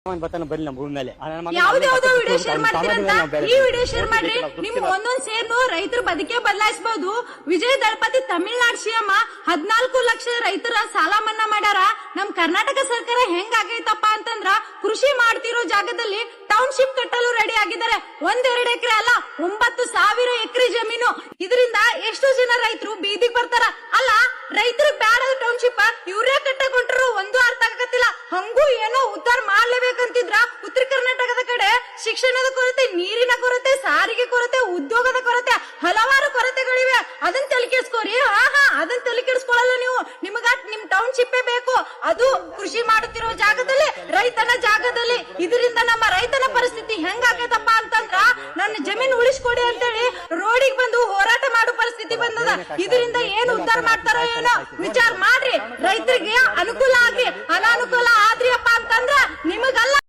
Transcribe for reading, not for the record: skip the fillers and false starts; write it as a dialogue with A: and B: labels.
A: ಬರ್ಲಿ ನಮ್ಮ ಭೂಮಿ ಮೇಲೆ
B: ಯಾವ್ದಾವ್ದೋ ವಿಡಿಯೋ ಶೇರ್ ಮಾಡ್ತೀರಂತ ಈ ವಿಡಿಯೋ ಶೇರ್ ಮಾಡ್ರಿ. ನಿಮ್ ಒಂದೊಂದ್ ಸೇರ್ನು ರೈತರ ಬದುಕೆ ಬದಲಾಯಿಸಬಹುದು. ವಿಜಯ್ ದಳಪತಿ ತಮಿಳ್ನಾಡು ಸಿಎಂ 14 ಲಕ್ಷ ರೈತರ ಸಾಲ ಮನ್ನಾ ಮಾಡ್ಯಾರ. ನಮ್ ಕರ್ನಾಟಕ ಸರ್ಕಾರ ಹೆಂಗ್ ಆಗೈತಪ್ಪ ಅಂತಂದ್ರ ಕೃಷಿ ಮಾಡ್ತಿರೋ ಜಾಗದಲ್ಲಿ ಟೌನ್ಶಿಪ್ ಕಟ್ಟಲು ರೆಡಿ ಆಗಿದ್ದಾರೆ. 1-2 ಎಕರೆ ಅಲ್ಲ 9,000 ಎಕರೆ ಜಮೀನು. ಇದರಿಂದ ಎಷ್ಟು ಜನ ರೈತರು ಬೀದಿಗೆ ಬರ್ತಾರ. ಅಲ್ಲ ರೈತರಿಗೆ ಬ್ಯಾಡ ಟೌನ್ಶಿಪ್ ಇವ್ರೇ ಕಟ್ಟಕೊಂಡ್ರು ಒಂದು ಅರ್ಥ ಆಗತ್ತಿಲ್ಲ. ಹಂಗೂ ಏನೋ ಉದ್ದಾರ ಮಾಡ್ಲೇಬೇಕಂತಿದ್ರ ಉತ್ತರ ಕರ್ನಾಟಕದ ಕಡೆ ಶಿಕ್ಷಣದ ಕೊರತೆ, ನೀರಿನ ಕೊರತೆ, ಸಾರಿಗೆ ಕೊರತೆ, ಉದ್ಯೋಗದ ಕೊರತೆ, ಹಲವಾರು ಕೊರತೆಗಳಿವೆ. ಅದನ್ನ ತಲೆಕೆಡಿಸ್ಕೋರಿ. ಅದನ್ನ ತಲೆಕೆಡಿಸ್ಕೊಳ್ಳಲ್ಲ ನೀವು. ನಿಮ್ ಟೌನ್ಶಿಪ್ ಬೇಕು. ಅದು ಕೃಷಿ ಮಾಡುತ್ತಿರೋ ಜಾಗದಲ್ಲಿ, ರೈತನ ಜಾಗದಲ್ಲಿ. ಇದರಿಂದ ನಮ್ಮ ರೈತನ ಪರಿಸ್ಥಿತಿ ಹೆಂಗಾಗೈತಪ್ಪ ಅಂತಂದ್ರ ನನ್ನ ಜಮೀನು ಉಳಿಸ್ಕೊಡಿ ಅಂತೇಳಿ ರೋಡಿಗೆ ಬಂದು ಹೋರಾಟ ಮಾಡೋ ಪರಿಸ್ಥಿತಿ ಬಂದದ. ಇದರಿಂದ ಏನು ಉದ್ಧಾರ ಮಾಡ್ತಾರೋ ಏನೋ ವಿಚಾರ ಮಾಡ್ರಿ. ರೈತರಿಗೆ ಅನುಕೂಲ ಆಗ್ರಿ. ಅನಾನುಕೂಲ ಆದ್ರಿ ಅಪ್ಪ ಅಂತಂದ್ರ ನಿಮಗಲ್ಲ.